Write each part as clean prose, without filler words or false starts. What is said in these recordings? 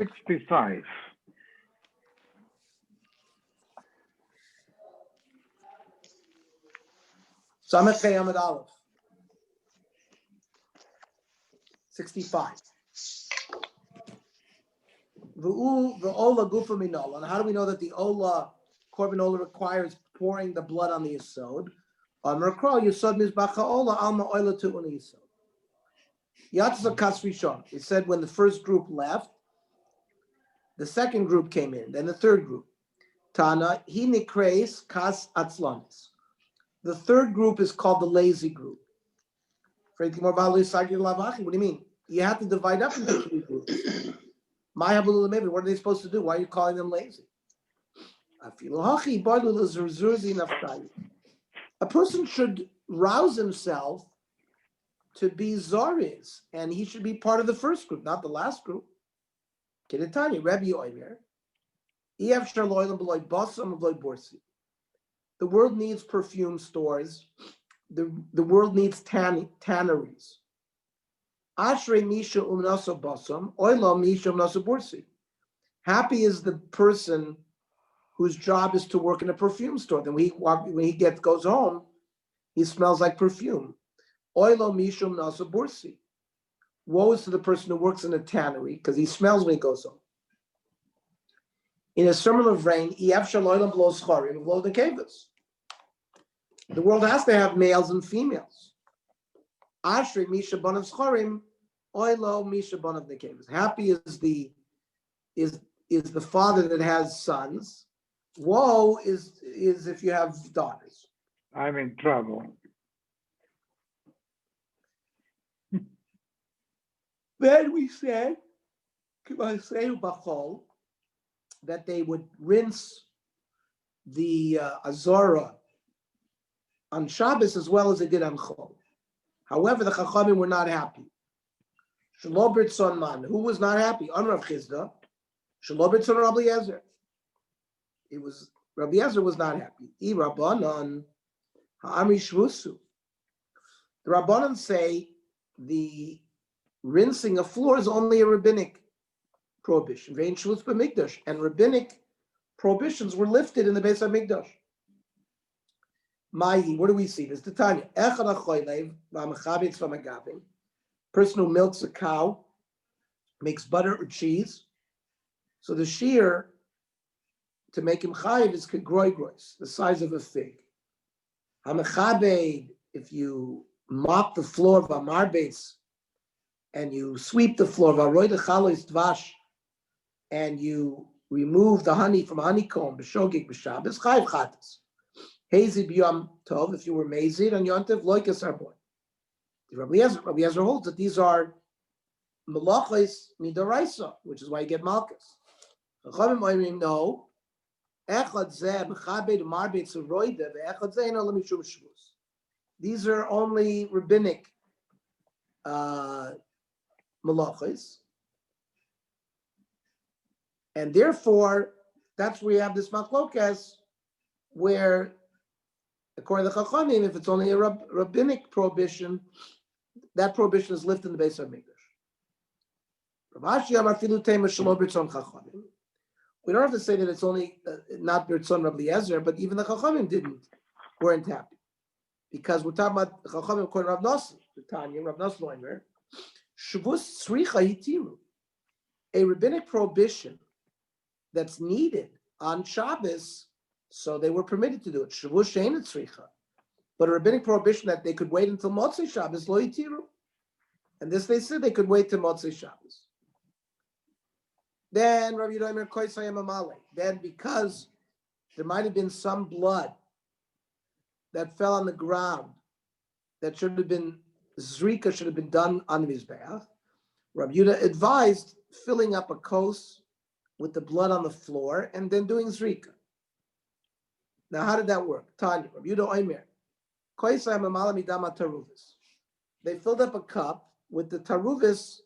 65. Samech Chei Amud Aleph. 65. V'ola gufa minola. And how do we know that the ola, korban ola, requires pouring the blood on the yesod? Merkral yesod mizbacha ola alma oila tu on the yesod. Yatzah kas rishon. It said when the first group left, the second group came in, then the third group. Tana he nikreis kas atzlanis. The third group is called the lazy group. What do you mean? You have to divide up into three groups. What are they supposed to do? Why are you calling them lazy? A person should rouse himself to be Zoriz, and he should be part of the first group, not the last group. Kedetani, Rabbi Oimer. The world needs perfume stores. The world needs tanneries. Ashrei misha umnasa basam, oila misha umnasa bursi. Happy is the person whose job is to work in a perfume store. Then when he goes home, he smells like perfume. Oila misha umnasa bursi. Woe is to the person who works in a tannery because he smells when he goes home. In a similar vein, the world has to have males and females. Ashri misha banav schorim, oilo misha banav nekevas. Happy is the father that has sons. Woe is if you have daughters. I'm in trouble. Then we said that they would rinse the Azora on Shabbos as well as they did on Chol. However, the Chachamim were not happy. Shelo b'ritzon man, who was not happy? On Rav Chizda. Shelo b'ritzon Rabbi Eliezer. Rabbi Eliezer was not happy. I Rabbanon ha'amri shvusu. The Rabbanon say the rinsing of floor is only a rabbinic prohibition. Vein shvus b'mikdash, and rabbinic prohibitions were lifted in the Beis HaMikdash. Mayi, what do we see? There's the Tanya. Person who milks a cow, makes butter or cheese. So the shear to make him chayiv is kegroigros, the size of a fig. Hamechabed, if you mop the floor of amarbes and you sweep the floor of aroida chalois dvash and you remove the honey from a honeycomb, b'shogig b'shabbos, chayiv chatas. Hazy b'yom tov, if you were mazid on yontiv, loikas arbon. Rabbi Eliezer holds that these are malachos midaraisa, which is why you get malchus. Chachamim oimrim no. Echad zeh b'chabed marbet tzoroida ve'echad zeh eno l'mishum shvus. These are only rabbinic malachos, and therefore that's where you have this machlokas where, according to Chachamim, if it's only a rabbinic prohibition, that prohibition is lifted in the Beis HaMikdash. Rav Ashi Amar Filu Tema Shelo B'Ritzon Chachamim. We don't have to say that it's only not B'Ritzon Rabbi Eliezer, but even the Chachamim weren't happy, because we're talking about Chachamim according to Rav Nosson, the Tanya, Rav Nosson Loimer, Shavus Tzricha Yitiru, a rabbinic prohibition that's needed on Shabbos. So they were permitted to do it. Shavuot she'ein tzricha, but a rabbinic prohibition that they could wait until Motzei Shabbos lo yitiru, and this they said they could wait till Motzei Shabbos. Then Rabbi Yehuda Koisayim Amale. Then because there might have been some blood that fell on the ground that should have been zrika, should have been done on the mizbeach, Rabbi Yehuda advised filling up a kos with the blood on the floor and then doing zrika. Now, how did that work? Tanya, Rabbi Yehuda Omer, Koisayim Amale midama taruvis. They filled up a cup with the taruvis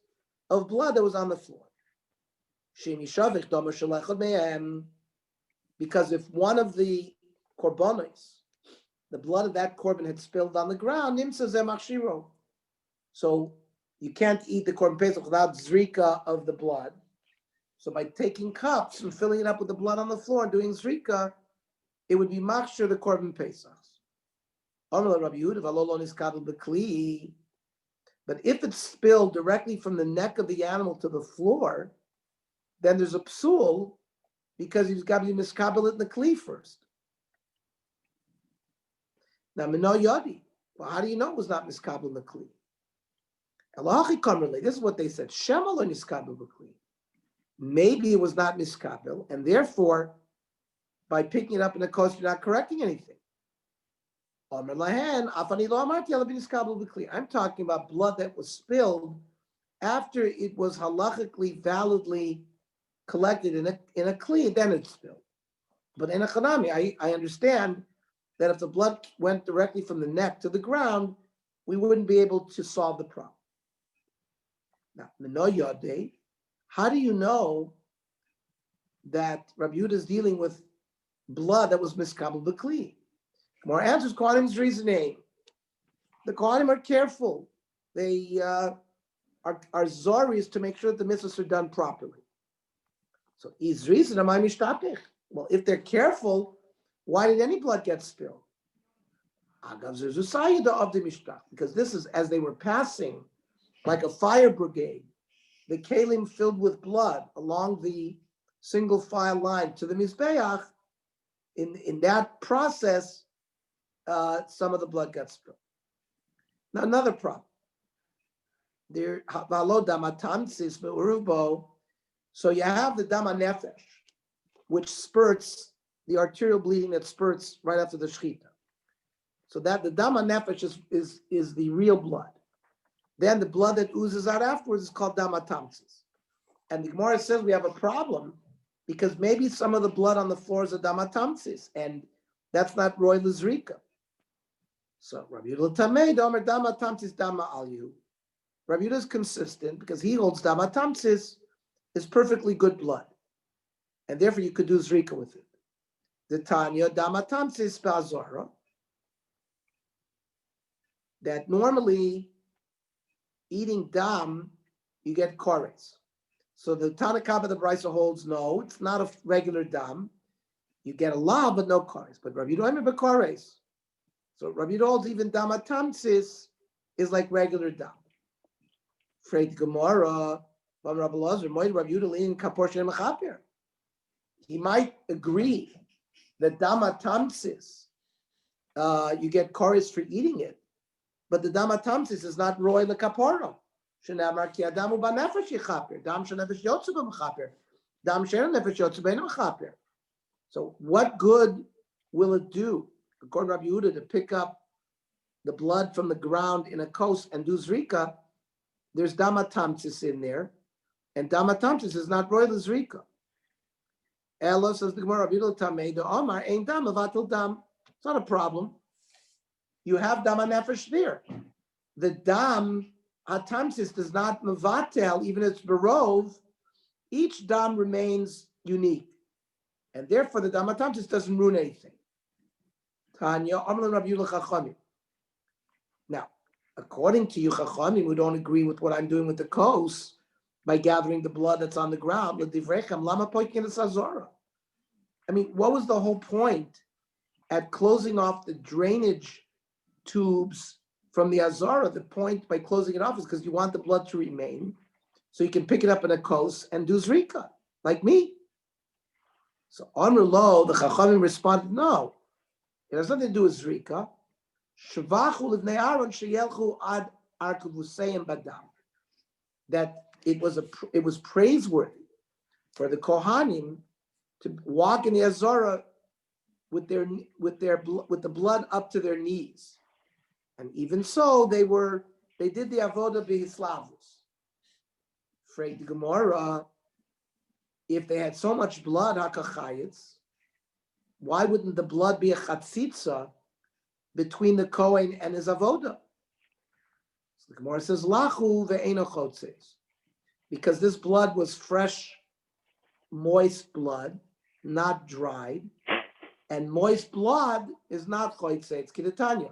of blood that was on the floor. Because if one of the korbanos, the blood of that korban had spilled on the ground, so you can't eat the korban pesach without zrika of the blood. So by taking cups and filling it up with the blood on the floor and doing zrika, it would be machshir the korban pesachs. But if it's spilled directly from the neck of the animal to the floor, then there's a psul because he's got to be miskabel in the kli first. Now, mino yadi. Well, how do you know it was not miskabel in the kli? This is what they said. Shemal on miskabel b'kli. Maybe it was not miskabel, and therefore, by picking it up in a kos, you're not correcting anything. I'm talking about blood that was spilled after it was halachically validly collected in a kli, then it's spilled. But in a chanami, I understand that if the blood went directly from the neck to the ground, we wouldn't be able to solve the problem. Now, how do you know that Rabbi Yehuda is dealing with blood that was miskabel b'kli? More answers, Kohanim's reasoning. The Kohanim are careful. They are zoris to make sure that the mitzvahs are done properly. So, is reason am I mishtapich? Well, if they're careful, why did any blood get spilled? Because this is as they were passing, like a fire brigade, the kalim filled with blood along the single file line to the mizbeach. In that process, some of the blood got spilled. Now another problem. So you have the dama nefesh, which spurts, the arterial bleeding that spurts right after the shechita. So that the dama nefesh is the real blood. Then the blood that oozes out afterwards is called dama tamsis. And the Gemara says we have a problem because maybe some of the blood on the floor is a dama tamsis, and that's not roy lizrika. So Rabbi Yehuda Tamei Domer Dama Tamsis Dama Alyu. Rabbi Yehuda is consistent because he holds Dama Tamsis is perfectly good blood, and therefore you could do zrika with it. The Tanya Dama Tamsis Ba'azara, that normally eating dam you get kores. So the Tanakh the Brisa holds no, it's not a regular dam. You get a law but no kores. But Rabbi Yehuda Omer b'kores. So Rabbi Yehuda holds even dama tamsis is like regular dam. Freit Gemara, Rabbi Lazar, Rabbi Yehuda leaning kapor shem mechaper. He might agree that dama tamsis, you get kores for eating it, but the dama tamsis is not roy lekaporo. Shenamar ki adamu banefesh yichaper, dam shenefesh yotzu b'mechaper, dam shenefesh yotzu b'mechaper. So what good will it do, according to Rabbi Yehuda, to pick up the blood from the ground in a kos and do zrika? There's dama tamsis in there, and dama tamsis is not royal zrika. Elo says the Gemara, Rabbi Yehuda Tamei the Omar ain't dam avatil dam. It's not a problem. You have dama nefesh there. The dam atamsis does not mevatel, even if it's barov. Each dam remains unique, and therefore the dam atamsis doesn't ruin anything. Tanya, Rabbi Yehuda Chachamim. Now, according to you, Chachamim, who don't agree with what I'm doing with the kos by gathering the blood that's on the ground, lama poikin sazora. I mean, what was the whole point at closing off the drainage tubes from the azara? The point by closing it off is because you want the blood to remain, so you can pick it up in a kos and do zrika, like me. So Amr Lo, the Chachamim responded, no. It has nothing to do with zrika. Shvachu livnei Aaron sheyelchu ad arkavusayim badam. That it was praiseworthy for the Kohanim to walk in the Azara with the blood up to their knees, and even so they did the avoda b'hislavus. Freit the Gemara, if they had so much blood hakachayitz, why wouldn't the blood be a chatzitza between the Kohen and his avoda? So the Gemara says, Lachu ve'eno chotzes. Because this blood was fresh, moist blood, not dried. And moist blood is not chotzes, it's kidatanya.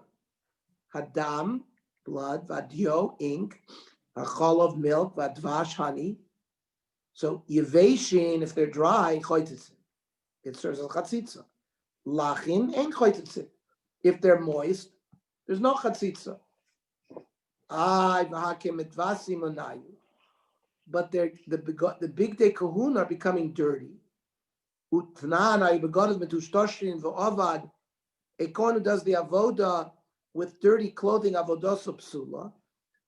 Hadam, blood, vadio, ink, hachol of milk, vadvash, honey. So Yeveshin, if they're dry, choytzit. It serves as chatzitza. Lachin ain't choytzit. If they're moist, there's no chatzitza. But the big day kahuna are becoming dirty. A kohen who does the avoda with dirty clothing, avodosa psula.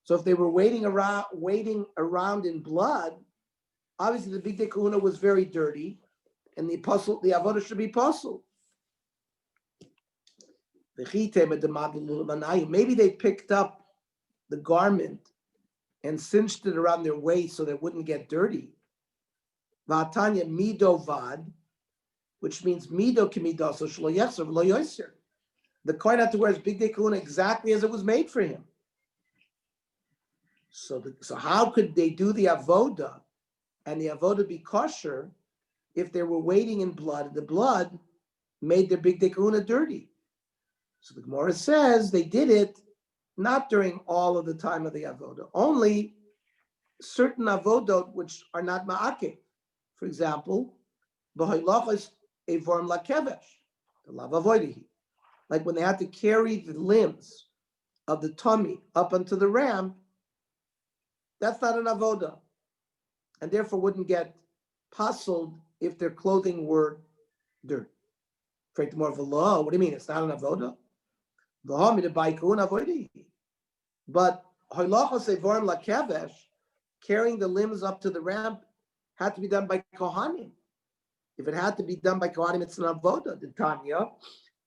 So if they were waiting around in blood, obviously the big day kahuna was very dirty, and the avoda should be puzzled. Maybe they picked up the garment and cinched it around their waist so that it wouldn't get dirty. Vatanya mido vad, which means mido kimidaso shlo yechzer v'lo yoser. The kohen had to wear his big day kahuna exactly as it was made for him. So how could they do the avoda and the avoda be kosher if they were waiting in blood? The blood made their big day kahuna dirty. So the Gemara says they did it not during all of the time of the avoda, only certain avodot which are not ma'ake. For example, b'hoylachos evorm lakevesh, the lavavoidihi, like when they had to carry the limbs of the tummy up onto the ramp. That's not an avoda, and therefore wouldn't get puzzled if their clothing were dirty. More of a law. What do you mean? It's not an avoda. But carrying the limbs up to the ramp had to be done by kohanim. If it had to be done by kohanim, it's an avoda. The Tanya,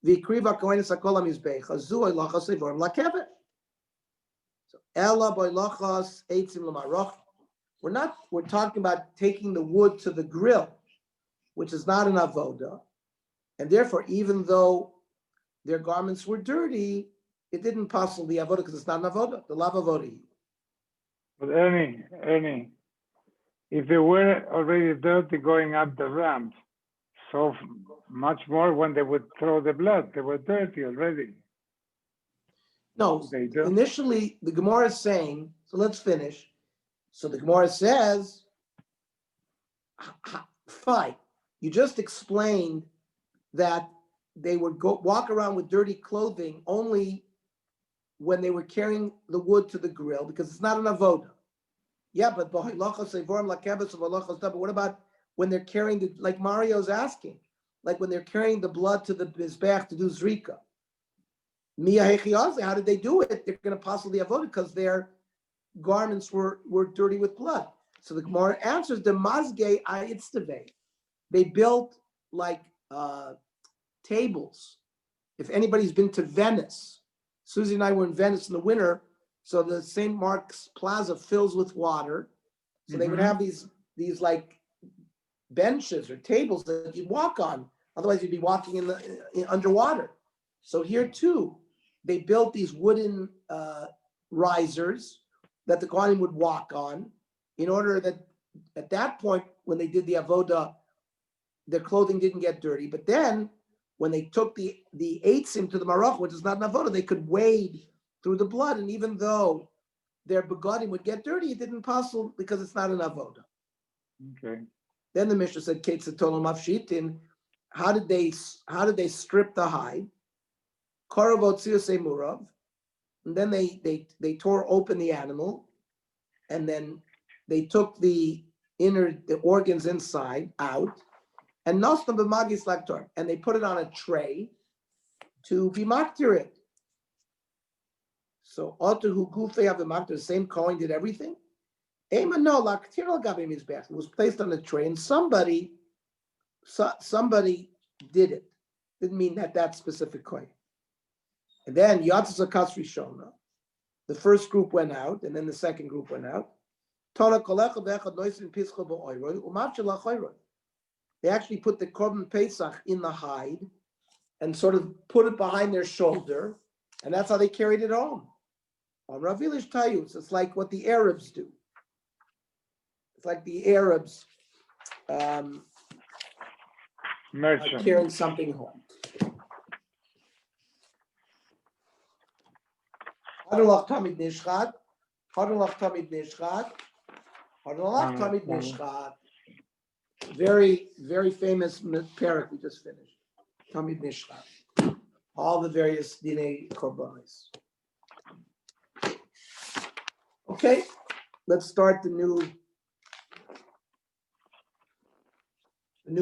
v'ikriva kohen sakolam mizbecha zu oilachas evorim lakevesh. So ella boilachas eitzim l'maroch. We're talking about taking the wood to the grill, which is not an avoda, and therefore, even though their garments were dirty, it didn't puzzle the avoda because it's not an avoda, the lav avoda. But Ernie, if they were already dirty going up the ramp, so much more when they would throw the blood, they were dirty already. No, initially the Gemara is saying, so let's finish. So the Gemara says, fine, you just explained that they would walk around with dirty clothing only when they were carrying the wood to the grill because it's not an avoda. Yeah, but what about when they're carrying like Mario's asking, like when they're carrying the blood to the mizbech to do zrika? How did they do it? They're going to possibly avoda because their garments were dirty with blood. So the Gemara answers the mazge ayitzteve. They built like tables. If anybody's been to Venice, Susie and I were in Venice in the winter, so the St. Mark's Plaza fills with water. So they would have these like benches or tables that you'd walk on. Otherwise, you'd be walking in underwater. So here too, they built these wooden risers that the Kohanim would walk on, in order that at that point, when they did the avoda, their clothing didn't get dirty. But then, when they took the eitzim to the marach, which is not an avoda, they could wade through the blood, and even though their begadim would get dirty, it didn't puzzle because it's not an avoda. Okay. Then the Mishnah said, "Ketzatolam afshitin." How did they strip the hide? Karavot tziyosei murav. And then they tore open the animal, and then they took the organs inside out, and nostam b'magis laktor, and they put it on a tray to be maktir it. So otahu gufei av'maktir, the same Kohen did everything. Ema no laktir al gabi mizbech. It was placed on a tray, and somebody did it. Didn't mean that specific Kohen. And then Yatzis Akas Rishona, the first group went out, and then the second group went out. They actually put the Korban Pesach in the hide and sort of put it behind their shoulder, and that's how they carried it home. On Ravilish Tayus, it's like what the Arabs do. It's like the Arabs are carrying something home. Hadalach Tamid Nishchat, Hadalach Tamid Nishchat, Hadalach Tamid Nishchat. Very, very famous parak we just finished. Tamid Nishchar. All the various Dinei Korbanos. Okay, let's start the new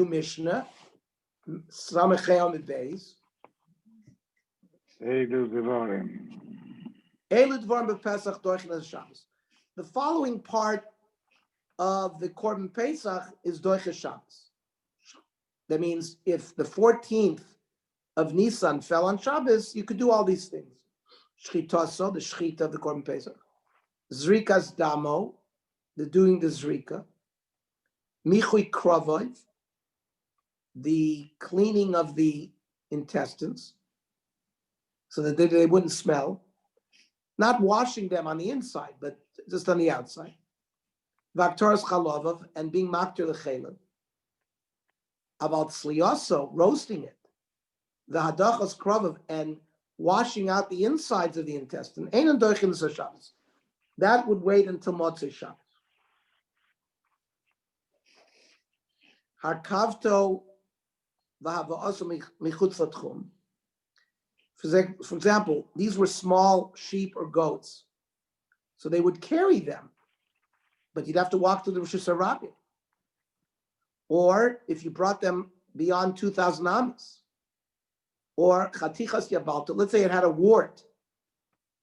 Mishnah. Samechei Amid Beis. Eilu Devarim. Eilu Devarim b'Pesach Doichin as Shabbos. The following part of the Korban Pesach is Doiches Shabbos. That means if the 14th of Nisan fell on Shabbos, you could do all these things. Shchitaso, the shchita of the Korban Pesach. Zrikas Damo, the doing the Zrika. Michui Kravov, the cleaning of the intestines so that they wouldn't smell. Not washing them on the inside, but just on the outside. Vaktaras Chalovov, and being Maktir L'Chelim. About Slioso, roasting it. The Hadachas Kravov, and washing out the insides of the intestine. Einan Doichin Shabbos. That would wait until Motzei Shabbos. Harkavto v'hava'aso michutz latchum. For example, these were small sheep or goats, so they would carry them, but you'd have to walk to the Rosh Hashanah. Or if you brought them beyond 2,000 amas, or chatichas yabalta, let's say it had a wart,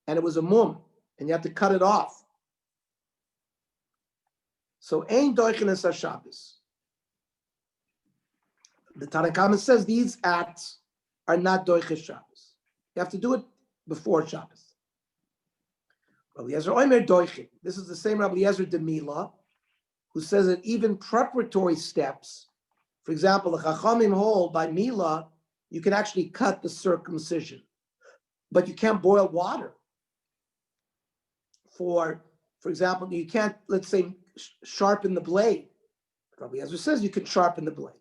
and it was a mum, and you have to cut it off. So ein doichin es Shabbos. The Tanakhama says these acts are not doiches Shabbos. You have to do it before Shabbos. Rabbi Yezer Omer doichin. This is the same Rabbi Yezer de Mila, who says that even preparatory steps, for example, the Chachamim hold by Mila, you can actually cut the circumcision, but you can't boil water. For example, you can't, let's say, sharpen the blade. Rabbi Yezer says you can sharpen the blade.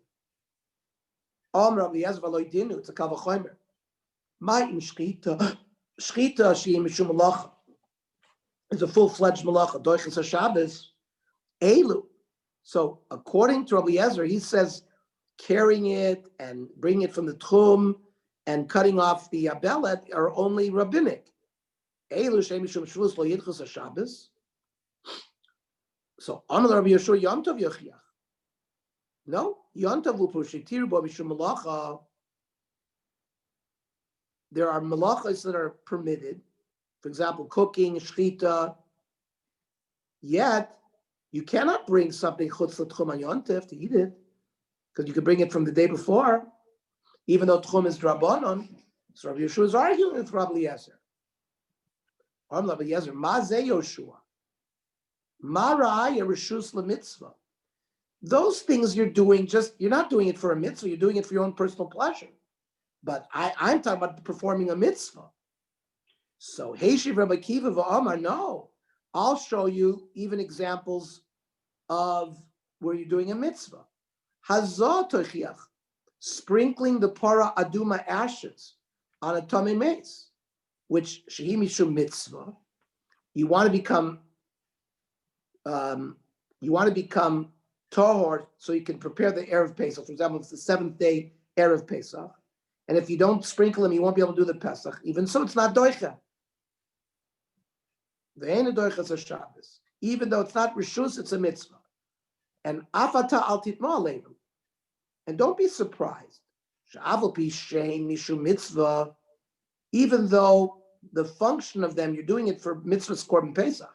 Rabbi Yezer v'lo dinu, it's a kavachomer. Ma'im shchita, shchita she'im mishum malacha. It's a full-fledged malacha. Doiches HaShabbos, elu. So according to Rabbi Yezer, he says carrying it and bringing it from the tchum and cutting off the bellet are only rabbinic. Elu she'im mishum shvus lo yidchus HaShabbos. So on the Rabbi Yeshua Yom Tov Yochiach. No, Yom Tov u'pushitiru bo mishum malacha. There are malachas that are permitted, for example, cooking, shchita. Yet you cannot bring something chutz l'tchum on Yom Tov to eat it, because you could bring it from the day before, even though tchum is drabanon. So Rabbi Yeshua is arguing with Rabbi Eliezer. Rabbi Eliezer, ma ze Yoshua, ma ra'aya reshus lemitzvah. Those things you're doing, you're not doing it for a mitzvah, you're doing it for your own personal pleasure. But I'm talking about performing a mitzvah. So, Heishiv Rabbi Kiva v'Amar, no. I'll show you even examples of where you're doing a mitzvah. Hazah tochiach, sprinkling the para aduma ashes on a tamei mace, which shehi mishum mitzvah. You want to become tahor, so you can prepare the Erev Pesach. For example, it's the 7th day Erev Pesach. And if you don't sprinkle them, you won't be able to do the Pesach. Even so, it's not doicha. Even though it's not rishus, it's a mitzvah. And afata al titma aleinu. And don't be surprised. Mitzvah, even though the function of them, you're doing it for mitzvah's korban Pesach.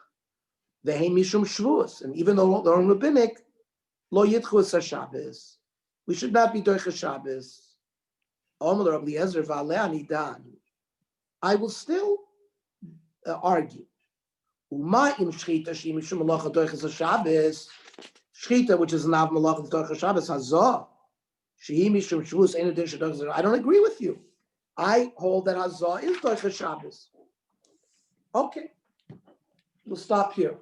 Ve'hein mishum shvuos. And even though they're on rabbinic, lo yitchus haShabbos. We should not be doicha Shabbos. I will still argue. Shchita, which is an av malach doicha Shabbos, hazah. I don't agree with you. I hold that hazah is doicha Shabbos. Okay, we'll stop here,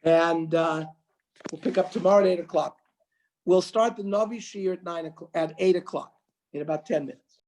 and we'll pick up tomorrow at 8:00. We'll start the Navi Shir at 8:00, in about 10 minutes.